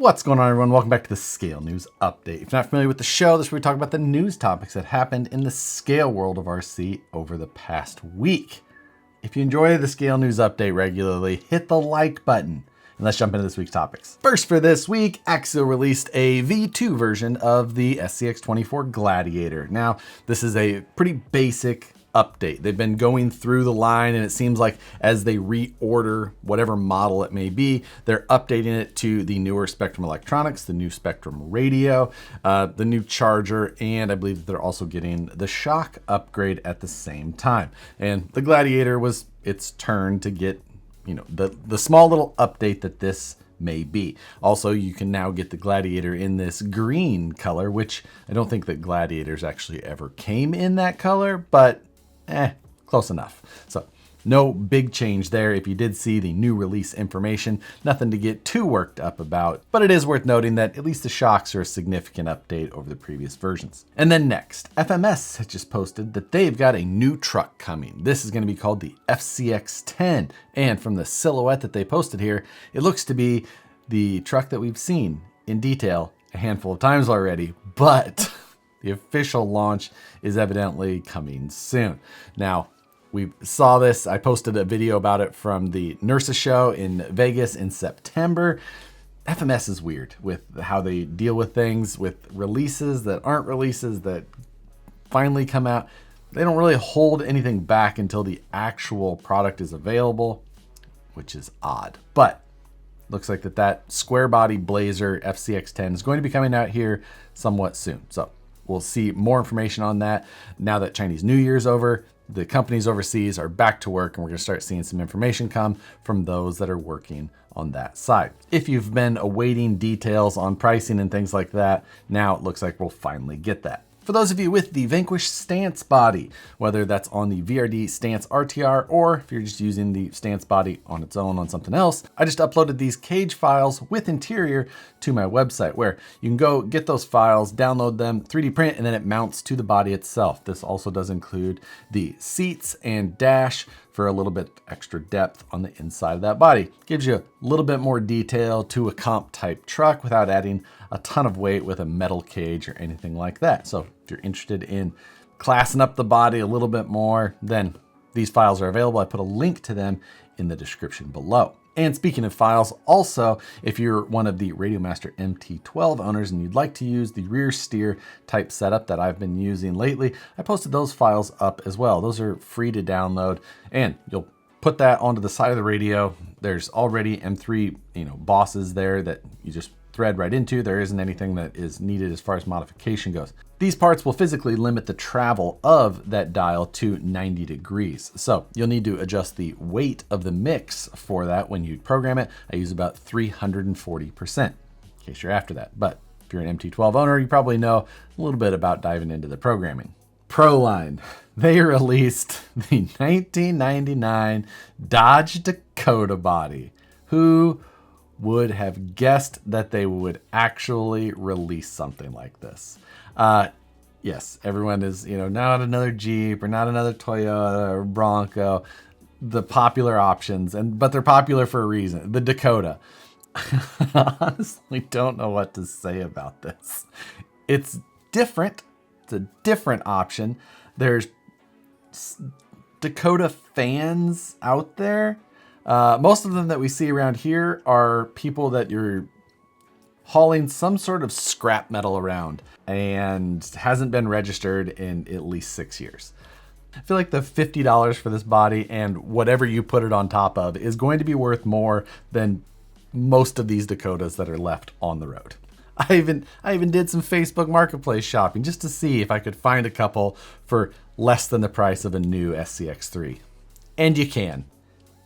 What's going on, everyone? Welcome back to the Scale News Update. If you're not familiar with the show, this is where we talk about the news topics that happened in the scale world of RC over the past week. If you enjoy the Scale News Update regularly, hit the like button. And let's jump into this week's topics. First for this week, Axial released a V2 version of the SCX24 Gladiator. Now, this is a pretty basic update. They've been going through the line, and it seems like as they reorder whatever model it may be, they're updating it to the newer Spectrum electronics, the new Spectrum radio, the new charger, and I believe that they're also getting the shock upgrade at the same time. And the Gladiator was its turn to get, you know, the small little update that this may be. Also, you can now get the Gladiator in this green color, which I don't think that Gladiators actually ever came in that color, but close enough. So no big change there. If you did see the new release information, nothing to get too worked up about, but it is worth noting that at least the shocks are a significant update over the previous versions. And then next, FMS has just posted that they've got a new truck coming. This is going to be called the FCX10. And from the silhouette that they posted here, it looks to be the truck that we've seen in detail a handful of times already, but the official launch is evidently coming soon. Now, we saw this. I posted a video about it from the NERSA show in Vegas in September. FMS is weird with how they deal with things, with releases that aren't releases that finally come out. They don't really hold anything back until the actual product is available, which is odd. But looks like that square body Blazer FCX10 is going to be coming out here somewhat soon. So we'll see more information on that now that Chinese New Year's over. The companies overseas are back to work, and we're going to start seeing some information come from those that are working on that side. If you've been awaiting details on pricing and things like that, now it looks like we'll finally get that. For those of you with the Vanquish stance body, whether that's on the VRD stance RTR or if you're just using the stance body on its own on something else, I just uploaded these cage files with interior to my website where you can go get those files, download them, 3D print, and then it mounts to the body itself. This also does include the seats and dash for a little bit extra depth on the inside of that body. Gives you a little bit more detail to a comp type truck without adding a ton of weight with a metal cage or anything like that. So if you're interested in classing up the body a little bit more, then these files are available. I put a link to them in the description below. And speaking of files, also, if you're one of the Radiomaster MT12 owners and you'd like to use the rear steer type setup that I've been using lately, I posted those files up as well. Those are free to download, and you'll put that onto the side of the radio. There's already M3, bosses there that you just thread right into. There isn't anything that is needed as far as modification goes. These parts will physically limit the travel of that dial to 90 degrees. So you'll need to adjust the weight of the mix for that when you program it. I use about 340% in case you're after that. But if you're an MT12 owner, you probably know a little bit about diving into the programming. Proline, they released the 1999 Dodge Dakota body. Who would have guessed that they would actually release something like this? Yes, everyone is, not another Jeep or not another Toyota or Bronco, the popular options, but they're popular for a reason. The Dakota. I honestly don't know what to say about this. It's different. It's a different option. There's Dakota fans out there. Most of them that we see around here are people that you're hauling some sort of scrap metal around and hasn't been registered in at least 6 years. I feel like the $50 for this body and whatever you put it on top of is going to be worth more than most of these Dakotas that are left on the road. I even did some Facebook Marketplace shopping just to see if I could find a couple for less than the price of a new SCX3. And you can.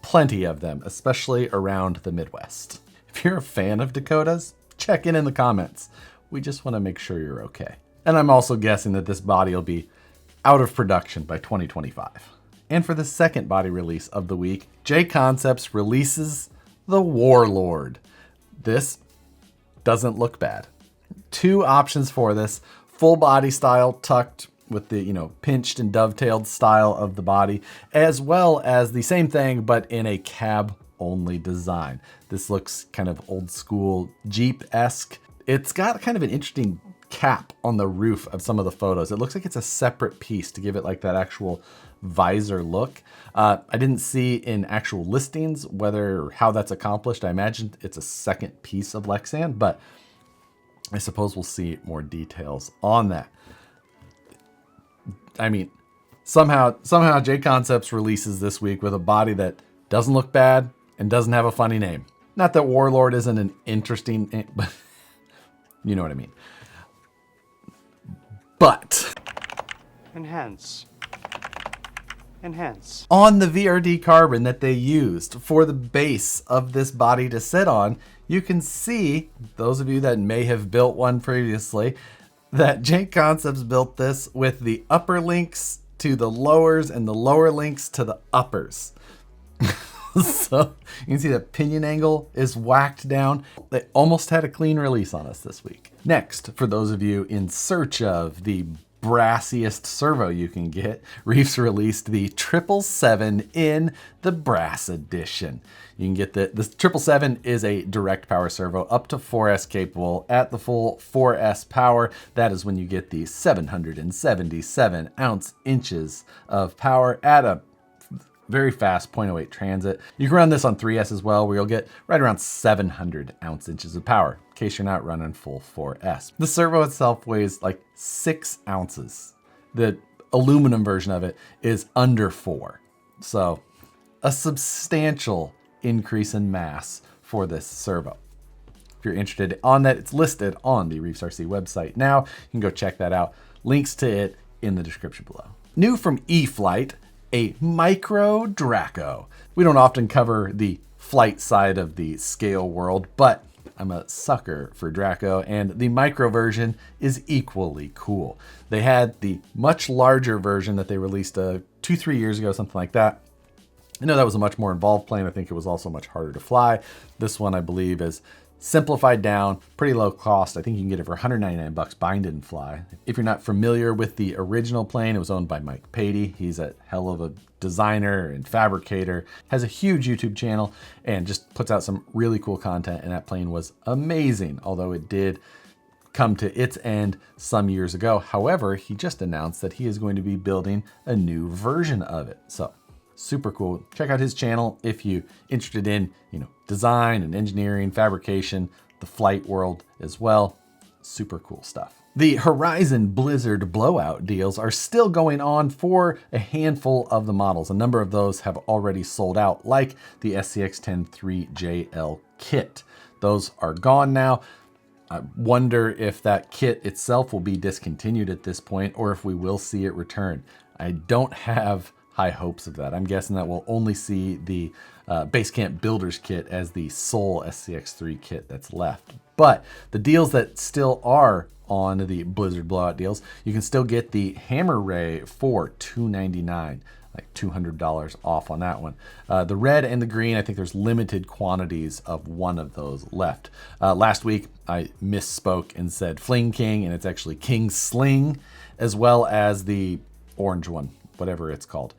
Plenty of them, especially around the Midwest. If you're a fan of Dakotas, check in the comments. We just want to make sure you're okay. And I'm also guessing that this body will be out of production by 2025. And for the second body release of the week, JConcepts releases the Warlord. This doesn't look bad. Two options for this: full body style, tucked with the pinched and dovetailed style of the body, as well as the same thing but in a cab only design. This looks kind of old school Jeep-esque. It's got kind of an interesting cap on the roof of some of the photos. It looks like it's a separate piece to give it like that actual visor look. I didn't see in actual listings whether or how that's accomplished. I imagine it's a second piece of Lexan, but I suppose we'll see more details on that. I mean, somehow JConcepts releases this week with a body that doesn't look bad and doesn't have a funny name. Not that Warlord isn't an interesting name, but you know what I mean. But enhance. On the VRD carbon that they used for the base of this body to sit on, you can see, those of you that may have built one previously, that JConcepts built this with the upper links to the lowers and the lower links to the uppers. So you can see the pinion angle is whacked down. They almost had a clean release on us this week. Next, for those of you in search of the brassiest servo you can get, Reefs released the 777 in the Brass edition. You can get the 777 is a direct power servo up to 4S capable at the full 4S power. That is when you get the 777 inches of power at a very fast 0.08 transit. You can run this on 3S as well, where you'll get right around 700 inches of power, in case you're not running full 4S. The servo itself weighs like 6 ounces. The aluminum version of it is under 4. So a substantial increase in mass for this servo. If you're interested on that, it's listed on the Reefs RC website now. You can go check that out. Links to it in the description below. New from E-Flite, a micro Draco. We don't often cover the flight side of the scale world, but I'm a sucker for Draco, and the micro version is equally cool. They had the much larger version that they released 2-3 years ago, something like that. I know that was a much more involved plane. I think it was also much harder to fly. This one, I believe, is simplified down, pretty low cost. I think you can get it for $199 bind and fly. If you're not familiar with the original plane, it was owned by Mike Patey. He's a hell of a designer and fabricator, has a huge YouTube channel, and just puts out some really cool content. And that plane was amazing, although it did come to its end some years ago. However, he just announced that he is going to be building a new version of it. So super cool. Check out his channel if you're interested in, design and engineering, fabrication, the flight world as well. Super cool stuff. The Horizon Blizzard Blowout deals are still going on for a handful of the models. A number of those have already sold out, like the SCX-10-3JL kit. Those are gone now. I wonder if that kit itself will be discontinued at this point, or if we will see it return. I don't have high hopes of that. I'm guessing that we'll only see the Basecamp Builders kit as the sole SCX-3 kit that's left. But the deals that still are on the Blizzard Blowout deals, you can still get the Hammer Ray for $299, like $200 off on that one. The red and the green, I think there's limited quantities of one of those left. Last week, I misspoke and said Fling King, and it's actually King Sling, as well as the orange one, whatever it's called.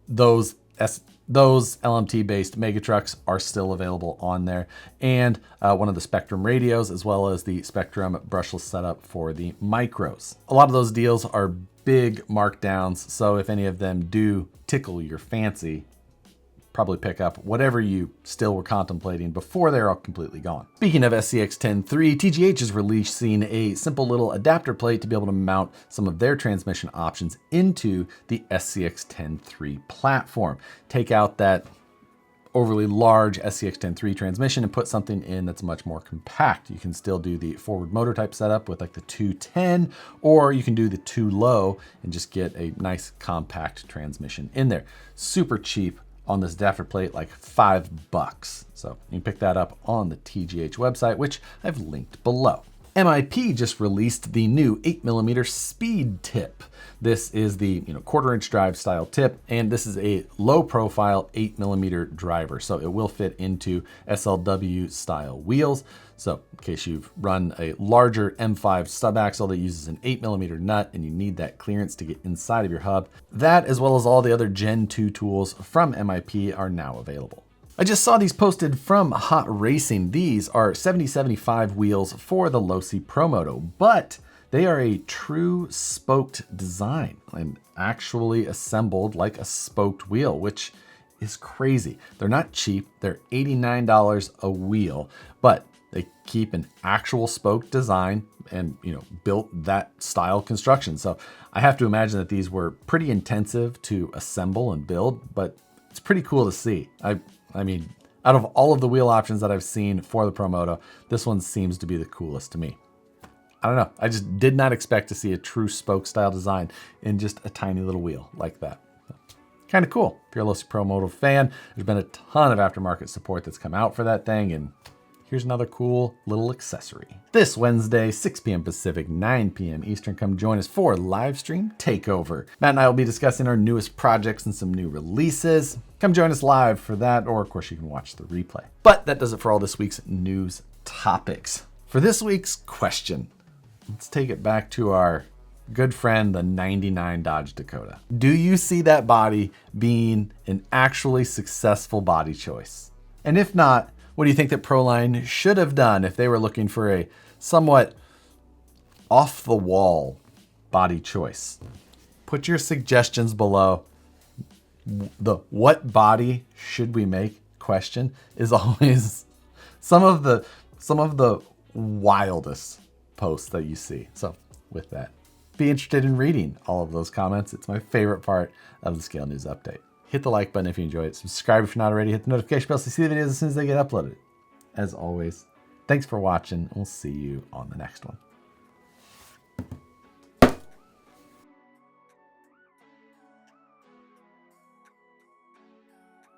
Those LMT-based mega trucks are still available on there, and one of the Spectrum radios, as well as the Spectrum brushless setup for the micros. A lot of those deals are big markdowns, so if any of them do tickle your fancy, probably pick up whatever you still were contemplating before they're all completely gone. Speaking of SCX-10-3, TGH is releasing a simple little adapter plate to be able to mount some of their transmission options into the SCX-10-3 platform. Take out that overly large SCX-10-3 transmission and put something in that's much more compact. You can still do the forward motor type setup with like the 210, or you can do the 2 low and just get a nice compact transmission in there. Super cheap on this adapter plate, like $5. So you can pick that up on the TGH website, which I've linked below. MIP just released the new 8mm Speed Tip. This is the 1/4-inch drive style tip, and this is a low profile 8mm driver. So it will fit into SLW style wheels. So in case you've run a larger M5 stub axle that uses an 8mm nut and you need that clearance to get inside of your hub, that as well as all the other Gen 2 tools from MIP are now available. I just saw these posted from Hot Racing. These are 70/75 wheels for the Losi ProMoto, but they are a true spoked design and actually assembled like a spoked wheel, which is crazy. They're not cheap. They're $89 a wheel, but they keep an actual spoked design and, built that style construction. So I have to imagine that these were pretty intensive to assemble and build, but it's pretty cool to see. I mean, out of all of the wheel options that I've seen for the ProMoto, this one seems to be the coolest to me. I don't know. I just did not expect to see a true spoke style design in just a tiny little wheel like that. Kind of cool. If you're a Losi ProMoto fan, there's been a ton of aftermarket support that's come out for that thing, and here's another cool little accessory. This Wednesday, 6 p.m. Pacific, 9 p.m. Eastern, come join us for live stream takeover. Matt and I will be discussing our newest projects and some new releases. Come join us live for that, or of course you can watch the replay. But that does it for all this week's news topics. For this week's question, let's take it back to our good friend, the 99 Dodge Dakota. Do you see that body being an actually successful body choice? And if not, what do you think that Proline should have done if they were looking for a somewhat off-the-wall body choice? Put your suggestions below. The what body should we make question is always some of the wildest posts that you see. So with that, be interested in reading all of those comments. It's my favorite part of the Scale News Update. Hit the like button if you enjoyed it. Subscribe if you're not already. Hit the notification bell so you see the videos as soon as they get uploaded. As always, thanks for watching, and we'll see you on the next one.